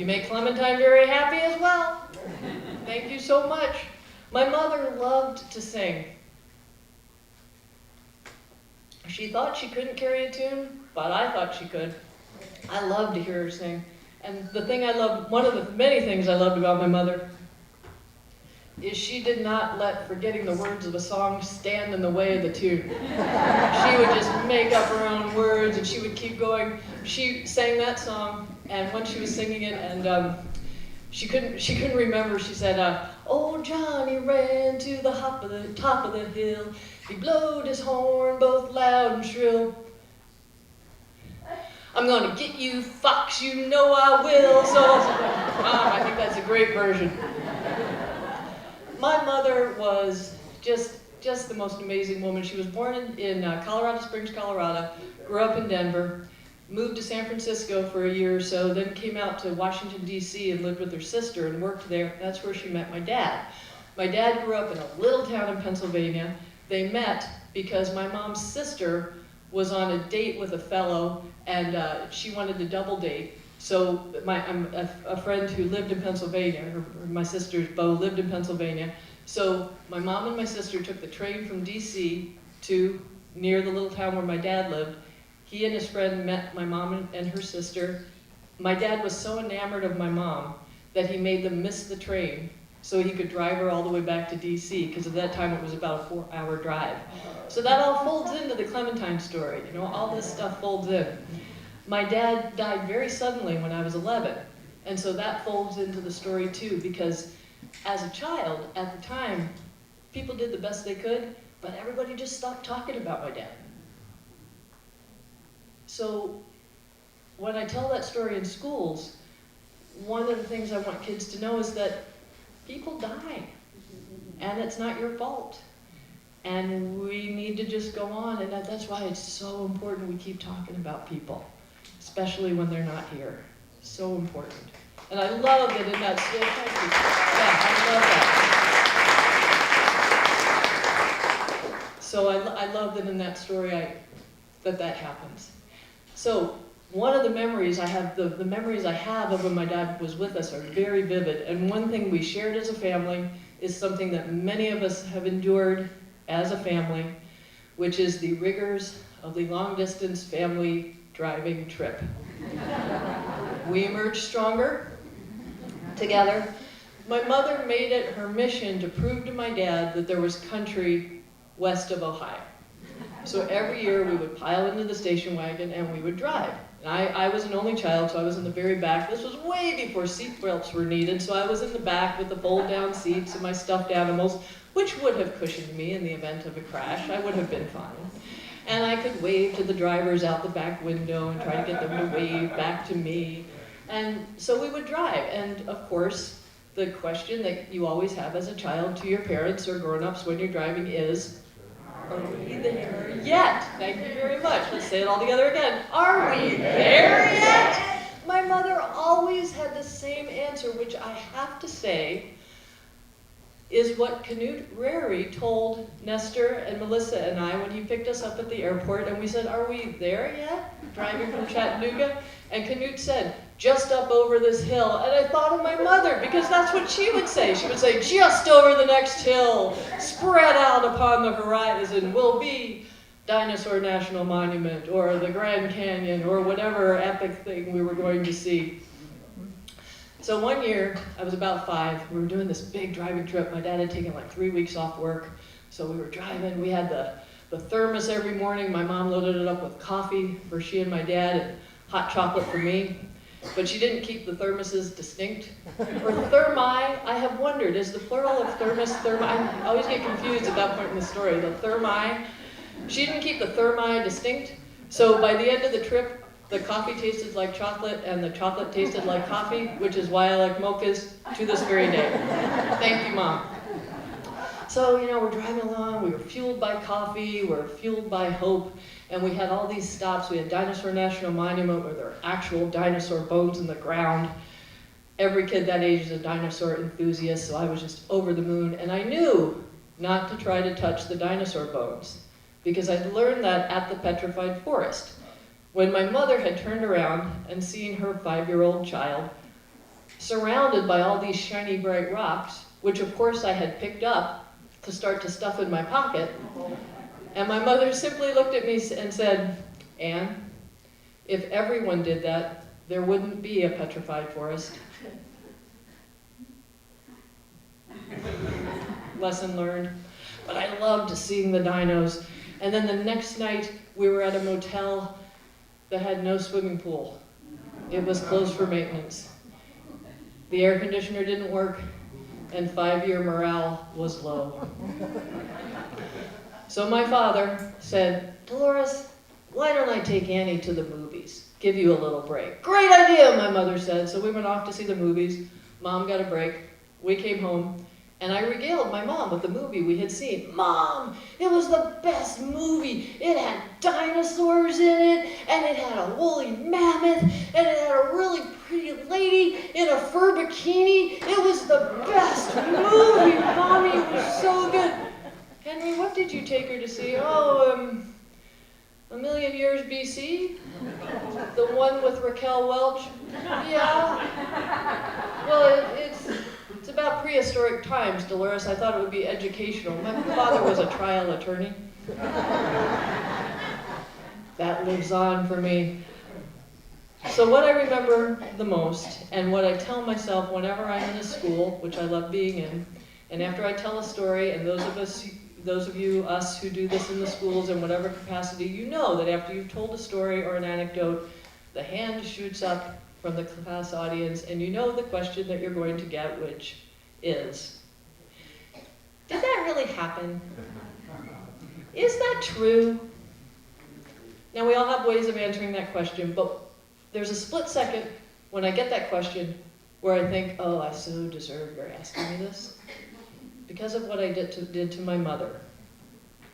You make Clementine very happy as well. Thank you so much. My mother loved to sing. She thought she couldn't carry a tune, but I thought she could. I loved to hear her sing. And the thing I loved, one of the many things I loved about my mother, is she did not let forgetting the words of a song stand in the way of the tune. She would just make up her own words, and she would keep going. She sang that song, and once she was singing it, and she couldn't remember. She said, "Oh, Johnny ran to the top of the hill. He blowed his horn both loud and shrill. I'm gonna get you, fox, you know I will." So, I think that's a great version. My mother was just the most amazing woman. She was born in Colorado Springs, Colorado, grew up in Denver, moved to San Francisco for a year or so, then came out to Washington, D.C. and lived with her sister and worked there. That's where she met my dad. My dad grew up in a little town in Pennsylvania. They met because my mom's sister was on a date with a fellow, and she wanted to double date. So a friend who lived in Pennsylvania, my sister's beau lived in Pennsylvania. So my mom and my sister took the train from DC to near the little town where my dad lived. He and his friend met my mom and her sister. My dad was so enamored of my mom that he made them miss the train so he could drive her all the way back to DC, because at that time it was about a 4-hour drive. So that all folds into the Clementine story, you know, all this stuff folds in. My dad died very suddenly when I was 11, and so that folds into the story too, because as a child, at the time, people did the best they could, but everybody just stopped talking about my dad. So when I tell that story in schools, one of the things I want kids to know is that people die, and it's not your fault. And we need to just go on, and that's why it's so important we keep talking about people, especially when they're not here. So important. And I love that in that story, thank you. Yeah, I love that. So I love that in that story that happens. So one of the memories I have, the memories I have of when my dad was with us are very vivid. And one thing we shared as a family is something that many of us have endured as a family, which is the rigors of the long-distance family driving trip. We emerged stronger together. My mother made it her mission to prove to my dad that there was country west of Ohio. So every year we would pile into the station wagon and we would drive. And I was an only child, so I was in the very back. This was way before seat belts were needed, so I was in the back with the fold-down seats and my stuffed animals, which would have cushioned me in the event of a crash. I would have been fine. And I could wave to the drivers out the back window and try to get them to wave back to me. And so we would drive. And of course, the question that you always have as a child to your parents or grown-ups when you're driving is, are we there yet? Thank you very much. Let's say it all together again. Are we there yet? My mother always had the same answer, which I have to say is what Knut Rary told Nestor and Melissa and I when he picked us up at the airport, and we said, "Are we there yet?" Driving from Chattanooga. And Knut said, "Just up over this hill." And I thought of my mother, because that's what she would say. She would say, "Just over the next hill, spread out upon the horizon, will be Dinosaur National Monument, or the Grand Canyon, or whatever epic thing we were going to see." So one year, I was about 5, we were doing this big driving trip. My dad had taken like 3 weeks off work, so we were driving. We had the thermos every morning. My mom loaded it up with coffee for she and my dad, and hot chocolate for me. But she didn't keep the thermoses distinct. Or thermi, I have wondered, is the plural of thermos, thermi? I always get confused at that point in the story. The thermi, she didn't keep the thermi distinct. So by the end of the trip, the coffee tasted like chocolate and the chocolate tasted like coffee, which is why I like mochas to this very day. Thank you, Mom. So, you know, we're driving along, we were fueled by coffee, we're fueled by hope, and we had all these stops. We had Dinosaur National Monument where there are actual dinosaur bones in the ground. Every kid that age is a dinosaur enthusiast, so I was just over the moon, and I knew not to try to touch the dinosaur bones, because I'd learned that at the petrified forest. When my mother had turned around and seen her 5-year-old child surrounded by all these shiny bright rocks, which of course I had picked up to start to stuff in my pocket. And my mother simply looked at me and said, "Anne, if everyone did that, there wouldn't be a petrified forest." Lesson learned. But I loved seeing the dinos. And then the next night, we were at a motel that had no swimming pool. It was closed for maintenance. The air conditioner didn't work, and 5-year morale was low. So my father said, "Dolores, why don't I take Annie to the movies? Give you a little break." "Great idea," my mother said. So we went off to see the movies. Mom got a break. We came home, and I regaled my mom with the movie we had seen. "Mom, it was the best movie. It had dinosaurs in it, and it had a woolly mammoth, and it had a really pretty lady in a fur bikini. It was the best movie, Mommy. It was so good." "Henry, what did you take her to see?" "Oh, A Million Years BC? The one with Raquel Welch?" "Yeah. Well, it's about prehistoric times, Dolores. I thought it would be educational. My father was a trial attorney." That lives on for me. So what I remember the most, and what I tell myself whenever I'm in a school, which I love being in, and after I tell a story, and those of you, us who do this in the schools in whatever capacity, you know that after you've told a story or an anecdote, the hand shoots up from the class audience, and you know the question that you're going to get, which is, "Did that really happen? Is that true?" Now, we all have ways of answering that question, but there's a split second when I get that question where I think, "Oh, I so deserve your asking me this," because of what I did to my mother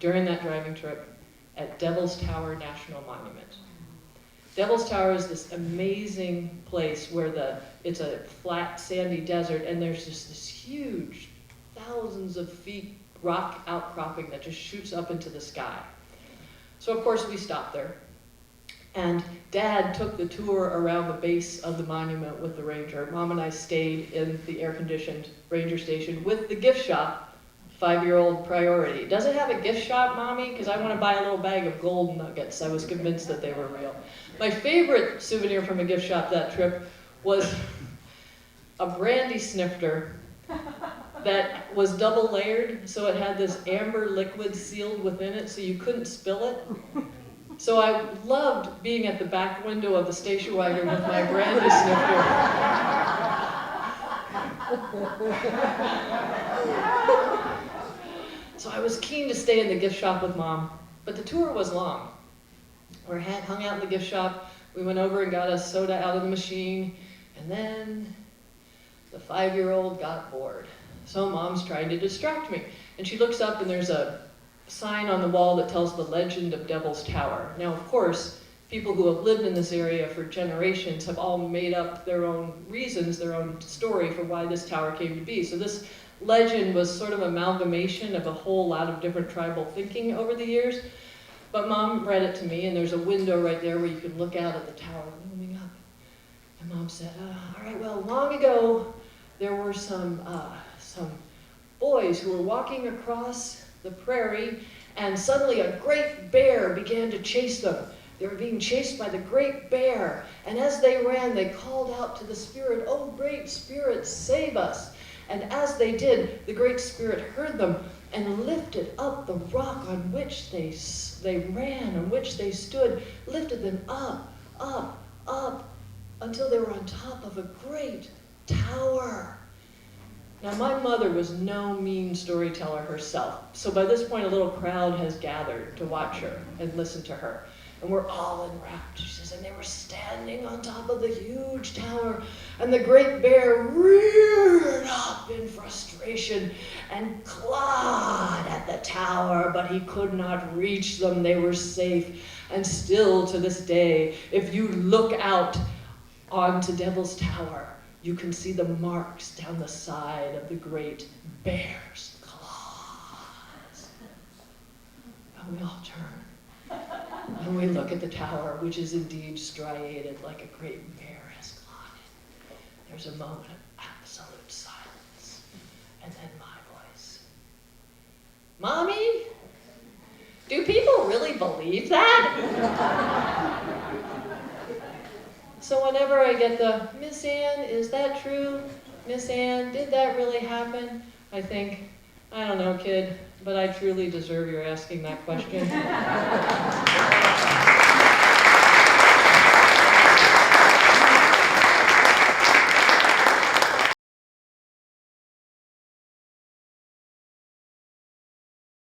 during that driving trip at Devil's Tower National Monument. Devil's Tower is this amazing place where it's a flat, sandy desert, and there's just this huge, thousands of feet rock outcropping that just shoots up into the sky. So of course we stopped there. And Dad took the tour around the base of the monument with the ranger. Mom and I stayed in the air-conditioned ranger station with the gift shop, 5-year-old priority. "Does it have a gift shop, Mommy? Because I want to buy a little bag of gold nuggets." I was convinced that they were real. My favorite souvenir from a gift shop that trip was a brandy snifter that was double layered, so it had this amber liquid sealed within it so you couldn't spill it. So I loved being at the back window of the station wagon with my brandy snifter. So I was keen to stay in the gift shop with Mom, but the tour was long. We hung out in the gift shop, we went over and got a soda out of the machine, and then the 5-year-old got bored. So Mom's trying to distract me. And she looks up and there's a sign on the wall that tells the legend of Devil's Tower. Now, of course, people who have lived in this area for generations have all made up their own reasons, their own story for why this tower came to be. So this legend was sort of an amalgamation of a whole lot of different tribal thinking over the years. But Mom read it to me, and there's a window right there where you can look out at the tower looming up. And Mom said, "All right, well, long ago, there were some boys who were walking across the prairie, and suddenly a great bear began to chase them. They were being chased by the great bear, and as they ran, they called out to the spirit, 'Oh, great spirit, save us!' And as they did, the great spirit heard them and lifted up the rock on which they ran, on which they stood, lifted them up, up, up, until they were on top of a great tower." Now, my mother was no mean storyteller herself, so by this point a little crowd has gathered to watch her and listen to her. And we're all enwrapped. She says, "And they were standing on top of the huge tower, and the great bear reared up in frustration and clawed at the tower, but he could not reach them. They were safe. And still to this day, if you look out onto Devil's Tower, you can see the marks down the side of the great bear's claws." And we all turn, and we look at the tower, which is indeed striated like a great bear has clawed it. There's a moment of absolute silence. And then my voice. Mommy, do people really believe that? So whenever I get the, Miss Ann, is that true? Miss Ann, did that really happen? I think, I don't know, kid, but I truly deserve your asking that question.